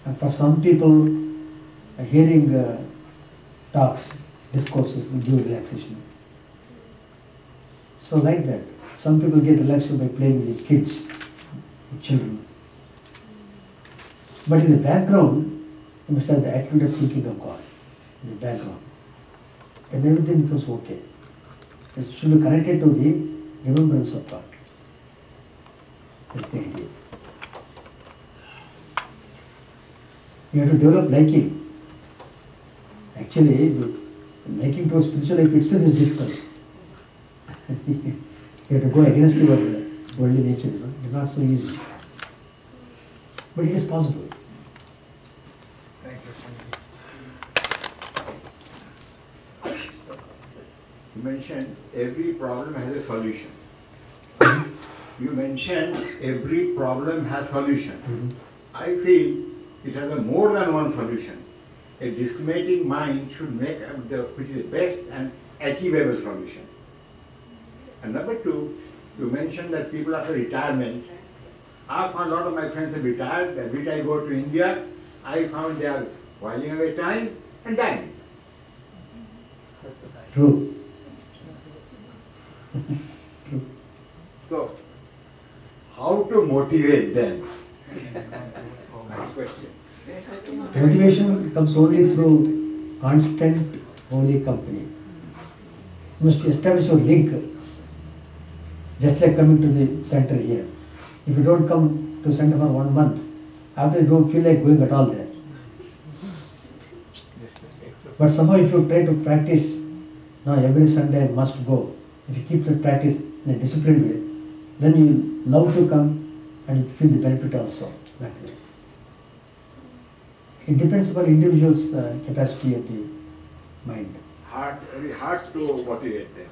And for some people, hearing talks, discourses will give relaxation. So like that, some people get relaxed by playing with kids, with children. But in the background, you must have the attitude of thinking of God, in the background. Then everything becomes okay. It should be connected to the remembrance of God. That's the idea. You have to develop liking. Actually, the liking towards spiritual life itself is difficult. You have to go against your worldly nature. It is not so easy. But it is possible. Thank you. You mentioned every problem has a solution. You mentioned every problem has solution. I feel it has a more than one solution. A discriminating mind should make which is the best and achievable solution. And number two, you mentioned that people after retirement, I found a lot of my friends have retired. Every time I go to India, I found they are whiling away time and dying. True. True. So, how to motivate them? Next question. Motivation comes only through constant holy company. You must establish your link. Just like coming to the center here. If you don't come to center for 1 month, after you don't feel like going at all there. But somehow if you try to practice, now every Sunday I must go. If you keep the practice in a disciplined way, then you love to come and you feel the benefit also that way. It depends upon individual's capacity of the mind. Very hard to motivate them.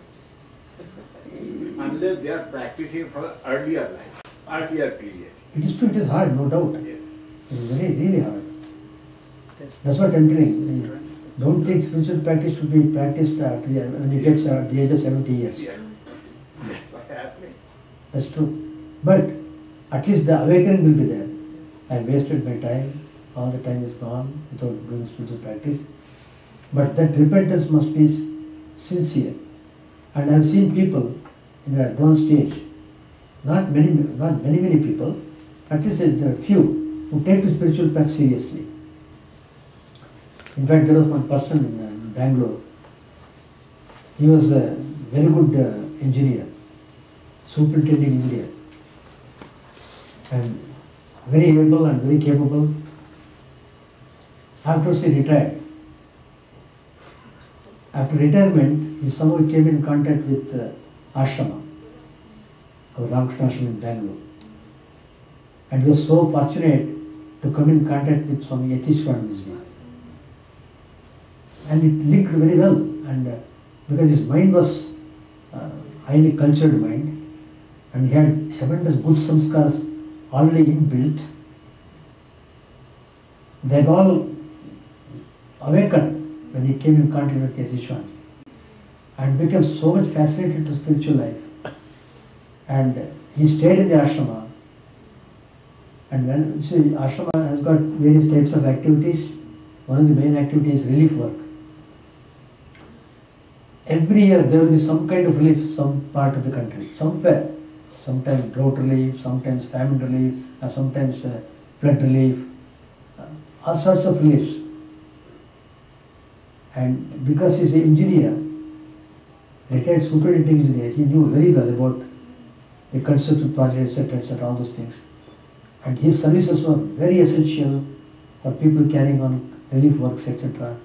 Unless they are practicing for the earlier life, earlier period. It is true, it is hard, no doubt. Yes. It is very, really hard. That's what I am telling. Don't think spiritual practice should be practiced when you get at the age of 70 years. Yeah. That's what happening. That's true. But at least the awakening will be there. I wasted my time, all the time is gone without doing spiritual practice. But that repentance must be sincere. And I have seen people in the advanced stage, not many people, at least there are few who take the spiritual path seriously. In fact, there was one person in Bangalore. He was a very good engineer, superintending India, and very able and very capable. Afterwards he retired. After retirement, he somehow came in contact with ashrama, our Ramakrishna ashram in Bangalore. And he was so fortunate to come in contact with Swami Yatishwaranandaji. And it linked very well, and because his mind was highly cultured mind, and he had tremendous good samskars already inbuilt, they all awakened when he came in contact with Yatishwaran, and became so much fascinated to spiritual life. And he stayed in the ashrama, and when you see, ashrama has got various types of activities. One of the main activities is relief work. Every year there will be some kind of relief, some part of the country, somewhere. Sometimes drought relief, sometimes famine relief, sometimes flood relief, all sorts of reliefs. And because he is an engineer, retired superintending engineer, he knew very well about the construction project, etc., all those things. And his services were very essential for people carrying on relief works, etc.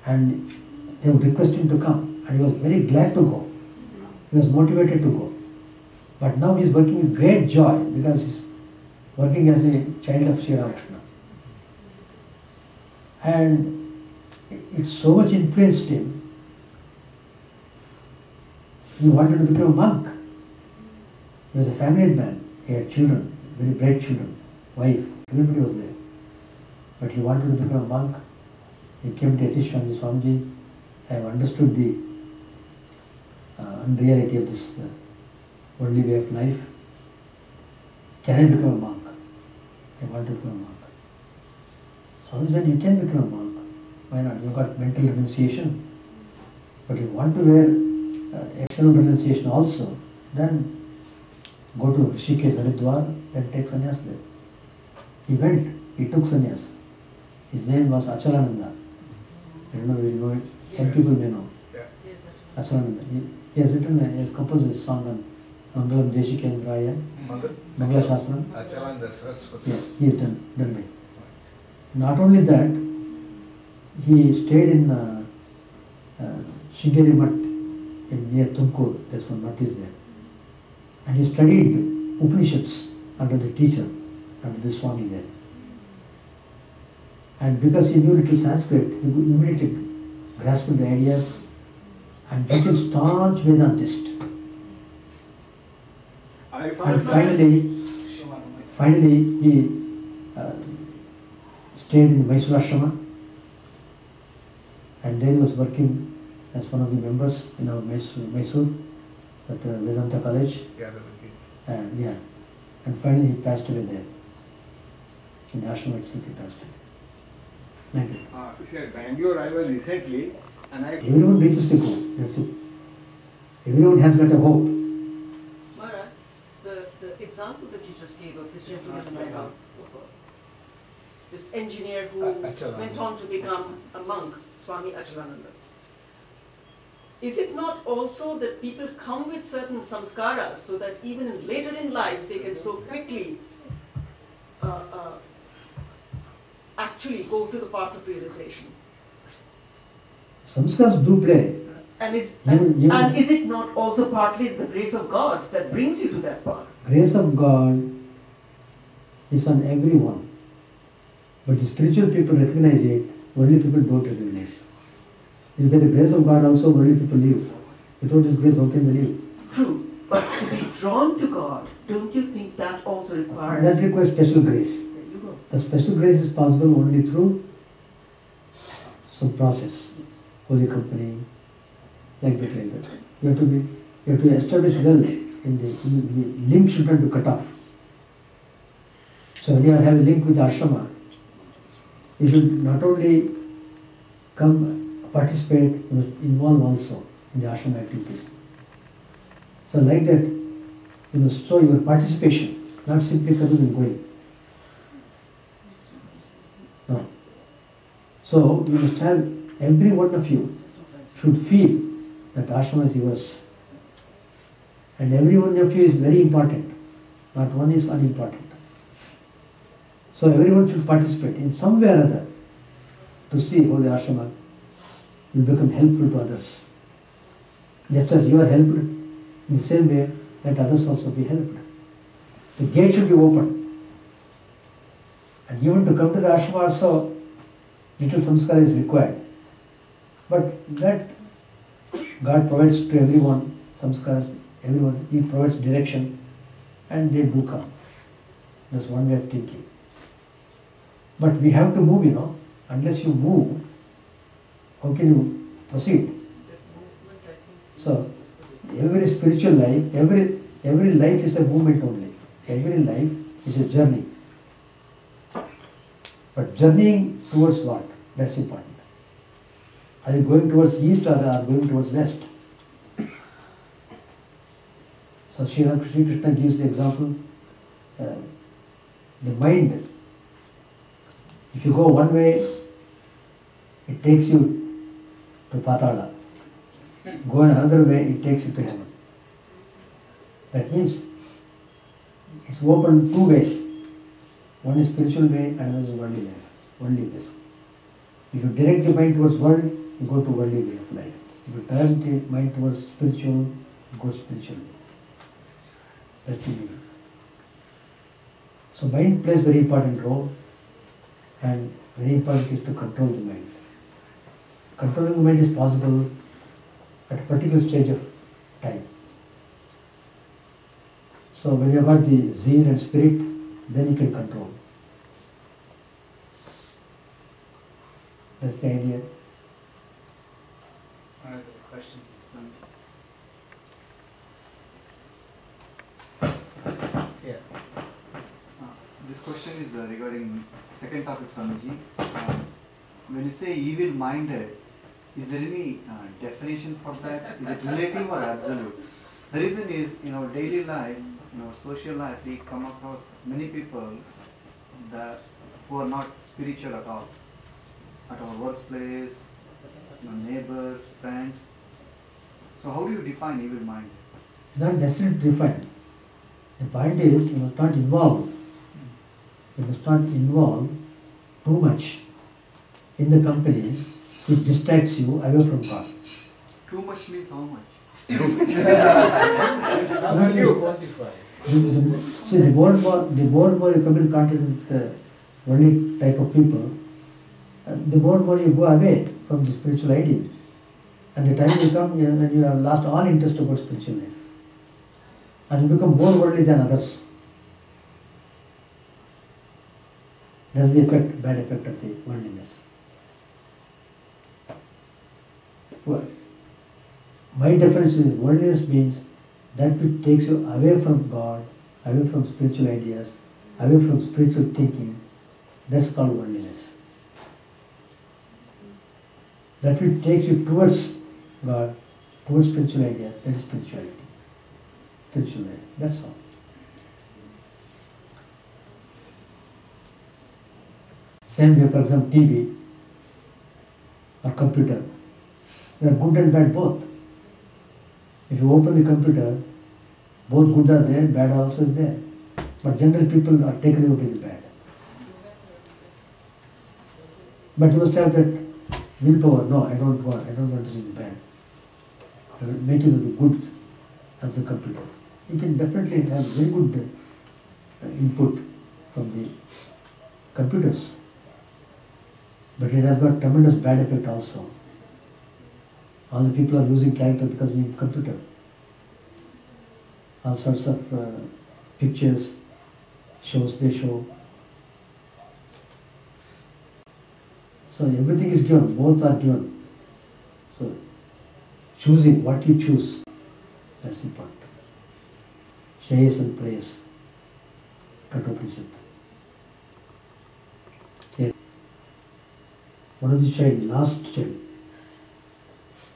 And they would request him to come, and he was very glad to go. He was motivated to go. But now he is working with great joy because he is working as a child of Sri Ramakrishna. And it so much influenced him. He wanted to become a monk. He was a family man. He had children, very bright children, wife, everybody was there. But he wanted to become a monk. He came to Yatishwaran Swamiji. I have understood the unreality of this worldly way of life. Can I become a monk? I want to become a monk. Swami said, you can become a monk. Why not? You got mental renunciation. But you want to wear external renunciation also, then go to Rishikesh, Haridwar, and take sannyas there. He went, he took sannyas. His name was Chidananda. I don't know if you know it. Some Yes. people may know. Yeah. Chidananda. He has written, he has composed a song on Mangalam Deshikendraya, Mangala Shasana. Chidananda Saraswati. Yeah, he has done it. Not only that, he stayed in Shingeri Mutt in near Tumkur. There's one mutt is there. And he studied Upanishads under the teacher, under the Swami there. And because he knew little Sanskrit, he immediately grasped the ideas and became staunch Vedantist. And finally he stayed in Mysore Ashrama, and there he was working as one of the members in our Mysore at Vedanta College. Yeah, that would be. And finally he passed away there. In the ashram itself he passed away. Thank you. You see, at Bangalore I was recently, and Everyone reaches the goal. That's it. Everyone has got a hope. Maharaj, the example that you just gave of this gentleman in Naigaon, this engineer who Achalananda. went on to become a monk, Swami Chidananda. Is it not also that people come with certain samskaras so that even later in life they can so quickly actually go to the path of realization? Samskars do play. And is You- and is it not also partly the grace of God that brings you to that path? Grace of God is on everyone. But the spiritual people recognize it, only people don't recognize. It's by the grace of God also only people live. Without His grace, how can they live? True, but to be drawn to God, don't you think that also requires... That requires special grace. There you go. The special grace is possible only through some process, Yes. holy company, like that. You have to establish well in the link shouldn't be cut off. So when you have a link with the ashrama, you should not only come participate, you must involve also in the ashrama activities. So like that, you must show your participation, not simply coming and going. No. So you must have, every one of you should feel that ashrama is yours. And every one of you is very important. Not one is unimportant. So everyone should participate in some way or other to see how the ashrama will become helpful to others. Just as you are helped, in the same way, let others also be helped. The gate should be open. And even to come to the ashrama also, little samskara is required. But that God provides to everyone samskaras, everyone, He provides direction, and they do come. That's one way of thinking. But we have to move, Unless you move, how can you proceed? So, every spiritual life, every life is a movement only. Every life is a journey. But journeying towards what? That's important. Are you going towards east or are you going towards west? So Sri Krishna gives the example, the mind. If you go one way, it takes you to Patala. Go another way, it takes you to heaven. That means it's open two ways. One is spiritual way, another is worldly life, worldly ways. If you direct the mind towards world, you go to worldly way of life. If you turn the mind towards spiritual, you go spiritual way. That's the meaning. So mind plays very important role, and very important is to control the mind. Controlling the mind is possible at a particular stage of time. So when you have got the zeal and spirit, then you can control. That's the idea. Another question. Yeah. This this question is regarding second topic, Swamiji. When you say evil-minded, is there any definition for that? Is it relative or absolute? The reason is, in our daily life, in our social life, we come across many people who are not spiritual at all. At our workplace, neighbors, friends. So how do you define evil-minded? Not necessarily defined. The point is, you must not involve. You must not involve too much in the company which distracts you away from God. Too much means how much? See, the more you come in contact with the worldly type of people, the more you go away from the spiritual ideal. And the time you come when you have lost all interest about spiritual life. And you become more worldly than others. That's the effect, bad effect of the worldliness. Well, my definition is worldliness means that which takes you away from God, away from spiritual ideas, away from spiritual thinking. That's called worldliness. That which takes you towards God, towards spiritual ideas, that is spirituality. Spiritual life, that's all. Same way, for example, TV or computer. They are good and bad both. If you open the computer, both good are there, bad also is there. But generally people are taken away by the bad. But you must have that willpower. No, I don't want to see the bad. I will make it the good of the computer. You can definitely have very good input from the computers. But it has got tremendous bad effect also. All the people are losing character because of the computer. All sorts of pictures, shows they show. So everything is given, both are given. So choosing what you choose, that's important. Chase and praise. Kathopanishad. One of the child, last child,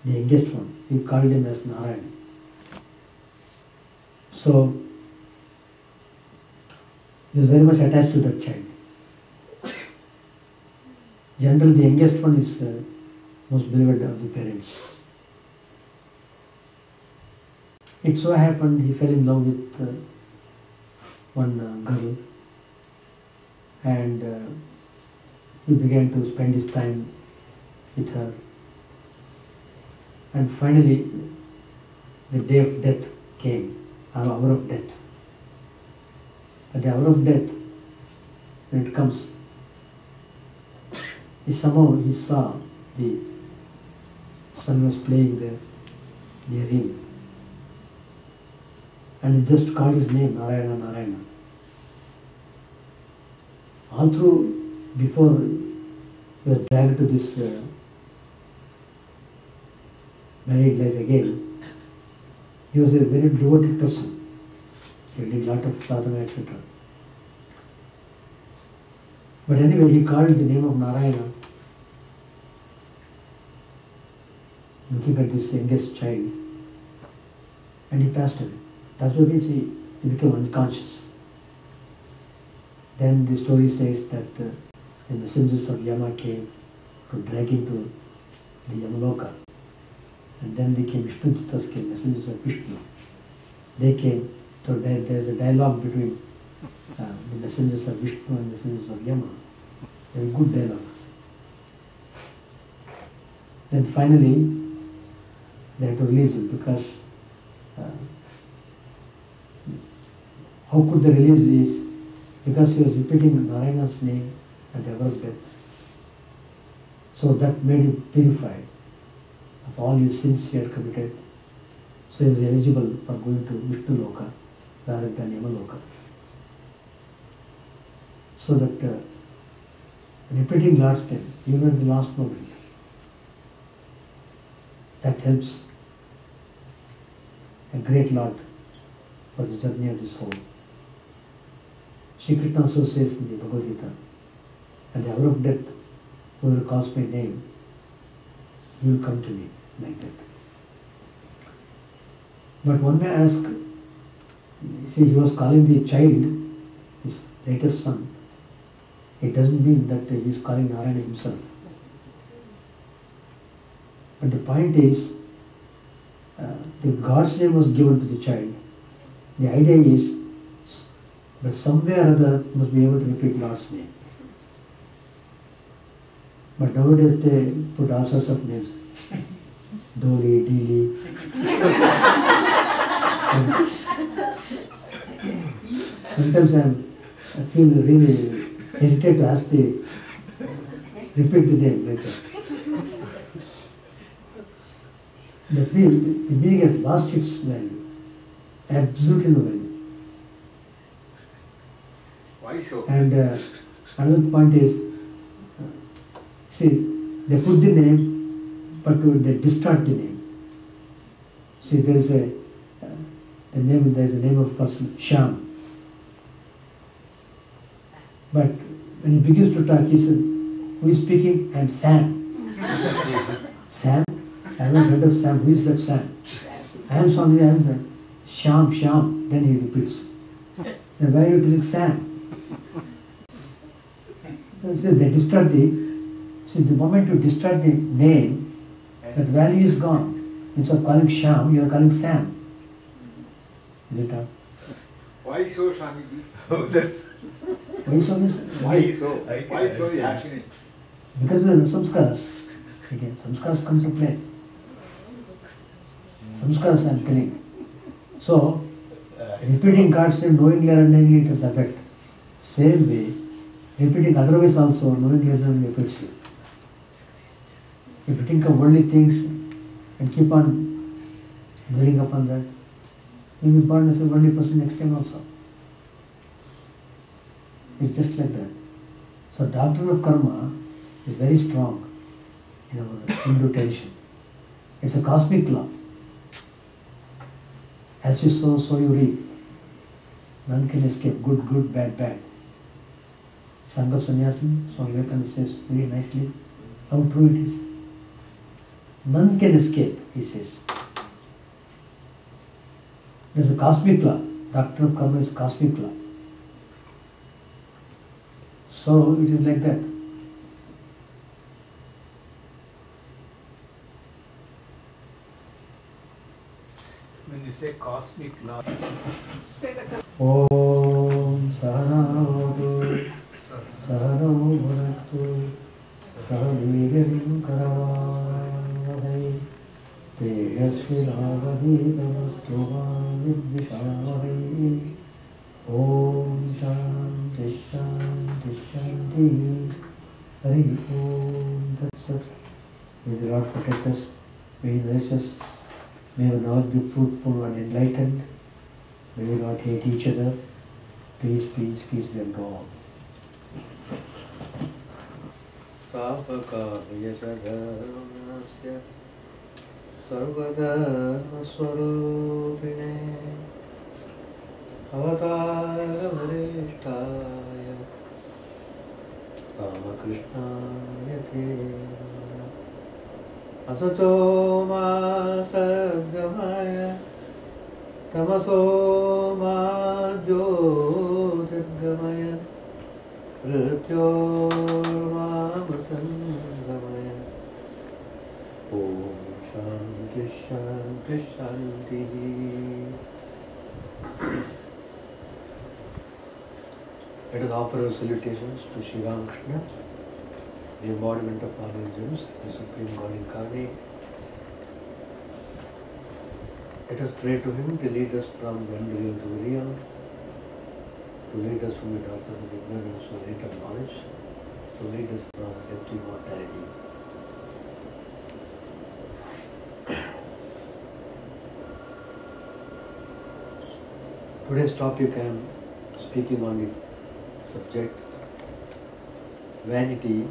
the youngest one, he called him as Narayana. So he was very much attached to that child. Generally, the youngest one is most beloved of the parents. It so happened he fell in love with one girl, and he began to spend his time with her. And finally, the day of death came, our hour of death. At the hour of death, when it comes, he saw the sun was playing there near him. And he just called his name, Narayana, Narayana. All through, before he was dragged to this married life again, he was a very devoted person. He did a lot of sadhana, etc. But anyway, he called the name of Narayana, looking at this youngest child, and he passed away. That's what he became unconscious. Then the story says that the messengers of Yama came to drag him to the Yamaloka. And then they came, Vishnu Dutas came, messengers of Vishnu. They came, so there is a dialogue between the messengers of Vishnu and messengers of Yama. There is a good dialogue. Then finally, they had to release him because how could they release this? Because he was repeating Narayana's name at the hour of death. So that made him purified of all his sins he had committed. So he was eligible for going to Vishnu Loka rather than Yamaloka. So that repeating Lord's name, even at the last moment, that helps a great lot for the journey of the soul. Sri Krishna also says in the Bhagavad Gita, at the hour of death, whoever calls my name, you will come to me, like that. But one may ask, see, he was calling the child his latest son. It doesn't mean that he is calling Narayana himself. But the point is, the God's name was given to the child. The idea is, but somewhere or other must be able to repeat Lord's name. But nowadays they put all sorts of names. Doli, Dili. Sometimes I feel really hesitate to ask repeat the name later. That means the meaning has lost its value. Absolutely no value. Why so? And another point is, see, they put the name, but they distort the name. See, there is a name of a person, Shyam. But when he begins to talk, he said, who is speaking? I am Sam. Sam? I haven't heard of Sam. Who is that Sam? I am Swami, I am Sam. Shyam. Then he repeats. Then why are you telling Sam? So they distort the moment you distort the name, that value is gone. Instead of calling Shyam, you are calling Sam. Is it not? Why so, Swamiji? Why so? Why so? Why so is happening? Because of the samskaras. Again, samskaras come to play. Samskaras I am telling. So, repeating God's name knowingly or unknowingly it has effect. Same way, repeating otherwise also knowingly or unknowingly affects you. If you think of worldly things and keep on dwelling upon that, you will be born as a worldly person next time also. It's just like that. So doctrine of karma is very strong in our Hindu tradition. It's a cosmic law. As you sow, so you reap. None can escape. Good, bad. Sangha of Sannyasam, Swami Vivekananda says very nicely how true it is. None can escape, he says. There's a cosmic law. Doctrine of karma is cosmic law. So it is like that. When you say cosmic law, Say that. Om Sahanavadu Sahano Bhunaktu Sahavigarim Karavahai Tejasvinavahi Namastuvam Vidvishavahai Om Shanti Shanti Shanti Hari Om Tat Sat. May the Lord protect us, may He nourish us, may our knowledge be fruitful and enlightened, may we not hate each other. Peace be unto all. Stapakaryya dharmasya sarvadharma swarupine avatara varishtaya Ramakrishna te asato ma sadgamaya tamaso ma jyotirgamaya Mrityormamritangamaya. Om Shanti Shanti Shanti. Let us offer our salutations to Sri Ramakrishna, the embodiment of all religions, the Supreme God incarnate. Let us pray to Him to lead us from the unreal to the real, to lead us from the darkness of ignorance to the light of knowledge, to lead us from death to immortality. Today's topic I am speaking on the subject, vanity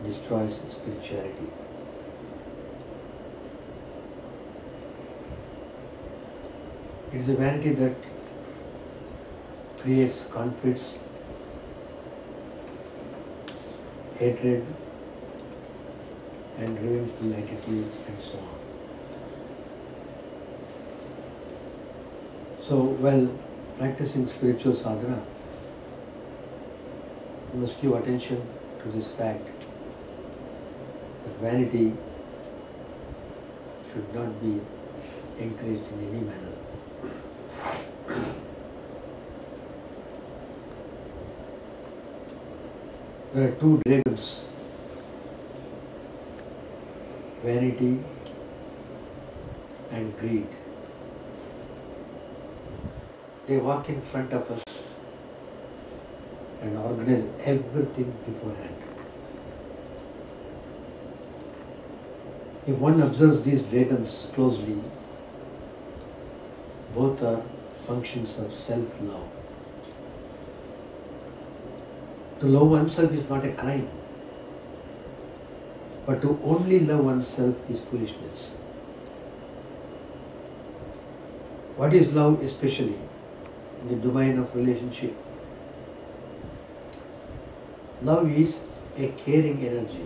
destroys spirituality. It is a vanity that creates conflicts, hatred, and revengeful attitude, and so on. So, while practicing spiritual sadhana, you must give attention to this fact that vanity should not be encouraged in any manner. There are two dragons, vanity and greed. They walk in front of us and organize everything beforehand. If one observes these dragons closely, both are functions of self-love. To love oneself is not a crime, but to only love oneself is foolishness. What is love, especially in the domain of relationship? Love is a caring energy.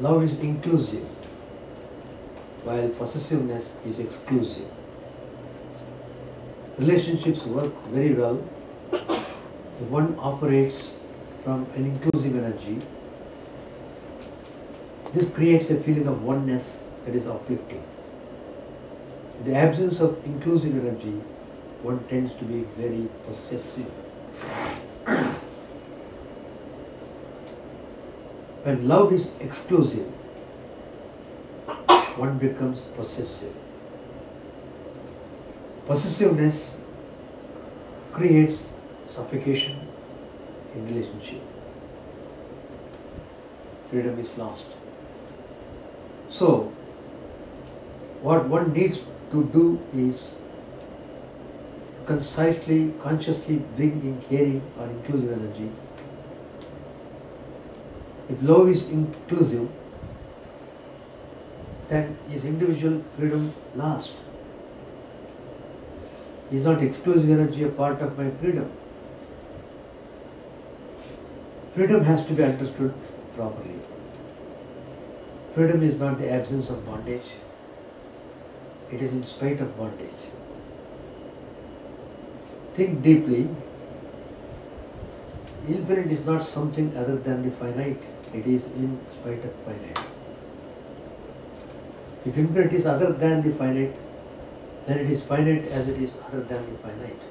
Love is inclusive, while possessiveness is exclusive. Relationships work very well if one operates from an inclusive energy. This creates a feeling of oneness that is uplifting. In the absence of inclusive energy, one tends to be very possessive. When love is exclusive, one becomes possessive. Possessiveness creates suffocation in relationship. Freedom is lost. So, what one needs to do is concisely, consciously bring in caring or inclusive energy. If love is inclusive, then is individual freedom lost? Is not exclusive energy a part of my freedom? Freedom has to be understood properly. Freedom is not the absence of bondage. It is in spite of bondage. Think deeply. Infinite is not something other than the finite. It is in spite of finite. If infinite is other than the finite, then it is finite as it is other than the finite.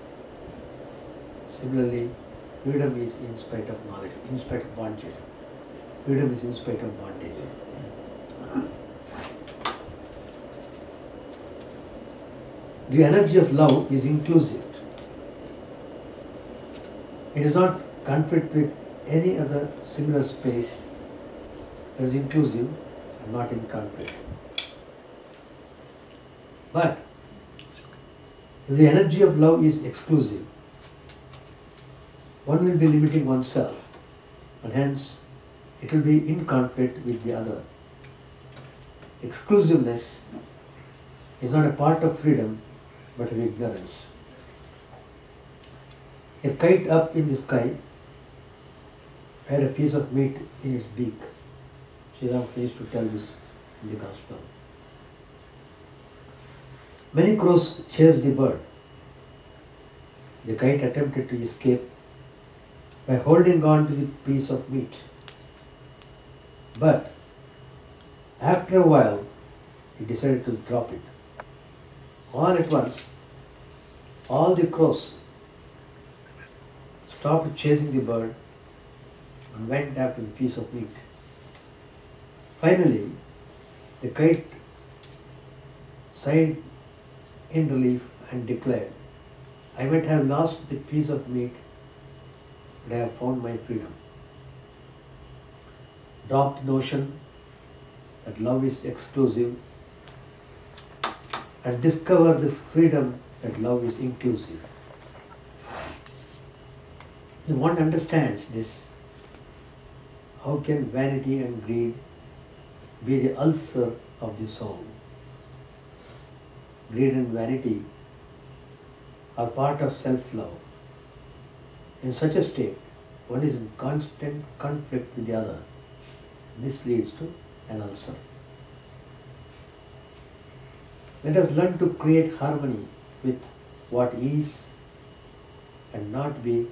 Similarly, freedom is in spite of knowledge, in spite of bondage. Freedom is in spite of bondage. The energy of love is inclusive. It is not conflict with any other similar space that is inclusive and not in conflict. But if the energy of love is exclusive, one will be limiting oneself, and hence it will be in conflict with the other. Exclusiveness is not a part of freedom, but of ignorance. A kite up in the sky had a piece of meat in its beak. Chidananda used to tell this in the Gospel. Many crows chased the bird. The kite attempted to escape by holding on to the piece of meat. But after a while, he decided to drop it. All at once, all the crows stopped chasing the bird and went after the piece of meat. Finally, the kite sighed in relief and declared, "I might have lost the piece of meat, but I have found my freedom." Drop the notion that love is exclusive and discover the freedom that love is inclusive. If one understands this, how can vanity and greed be the ulcer of the soul? Greed and vanity are part of self-love. In such a state, one is in constant conflict with the other. This leads to an ulcer. Let us learn to create harmony with what is and not be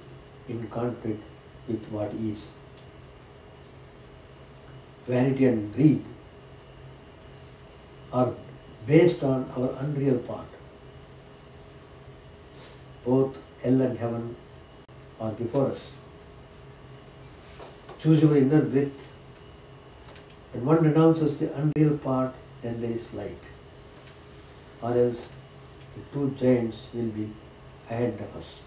in conflict with what is. Vanity and greed are based on our unreal part. Both hell and heaven are before us. Choose your inner breath. When one renounces the unreal part, then there is light. Or else the two giants will be ahead of us.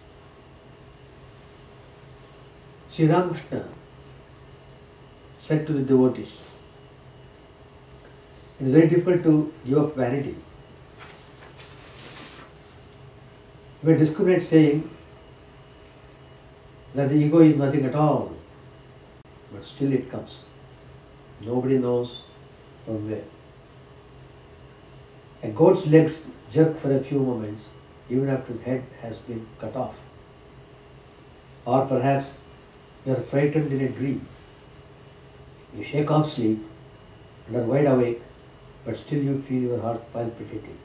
Sri Ramakrishna said to the devotees, it is very difficult to give up vanity. You may discriminate saying that the ego is nothing at all, but still it comes. Nobody knows from where. A goat's legs jerk for a few moments, even after his head has been cut off. Or perhaps you are frightened in a dream. You shake off sleep and are wide awake, but still you feel your heart palpitating.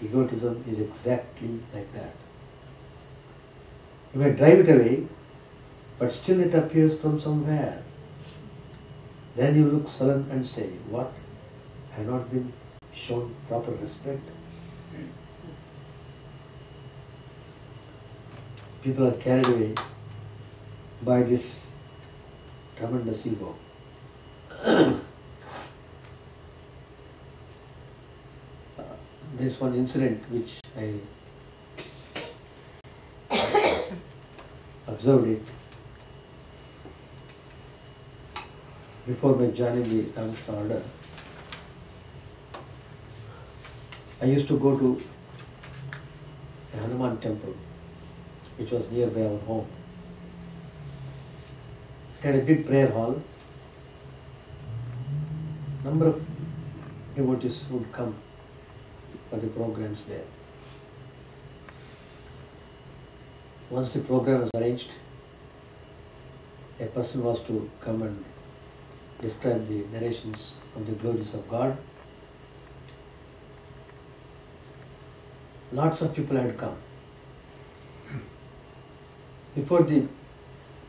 Egotism is exactly like that. You may drive it away, but still it appears from somewhere. Then you look sullen and say, what? I have not been shown proper respect. People are carried away by this tremendous ego. There is one incident which I observed it before my joining the Ramakrishna order. I used to go to a Hanuman temple which was nearby our home. It had a big prayer hall. Number of devotees would come for the programs there. Once the program was arranged, a person was to come and describe the narrations of the glories of God. Lots of people had come. Before the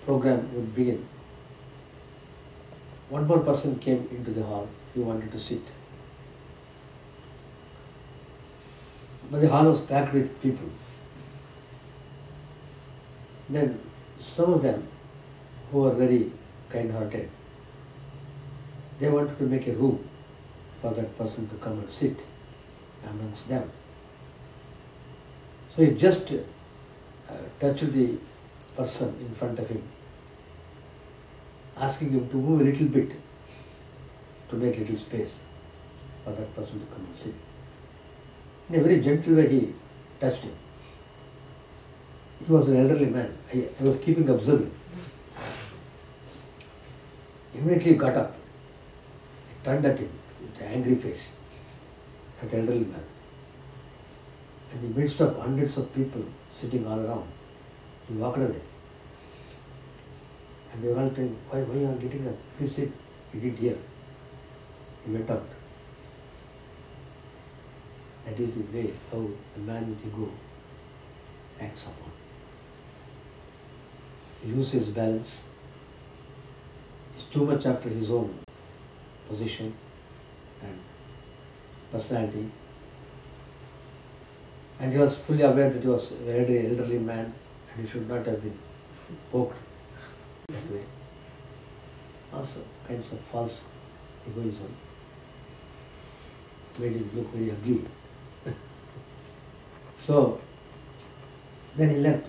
program would begin, one more person came into the hall. He wanted to sit. But the hall was packed with people. Then some of them who were very kind-hearted, they wanted to make a room for that person to come and sit amongst them. So he just touched the person in front of him, asking him to move a little bit to make little space for that person to come and sit. In a very gentle way he touched him. He was an elderly man. I was keeping observing. Immediately he got up. He turned at him with an angry face, that elderly man. And in the midst of hundreds of people sitting all around, he walked away. And they were all saying, why are you getting up? Please sit. He didn't hear. He went out. That is the way how a man with ego acts upon. He loses his balance. He's too much after his own position and personality. And he was fully aware that he was a very elderly man and he should not have been poked that way. Also kinds of false egoism made him look very ugly. So then he left.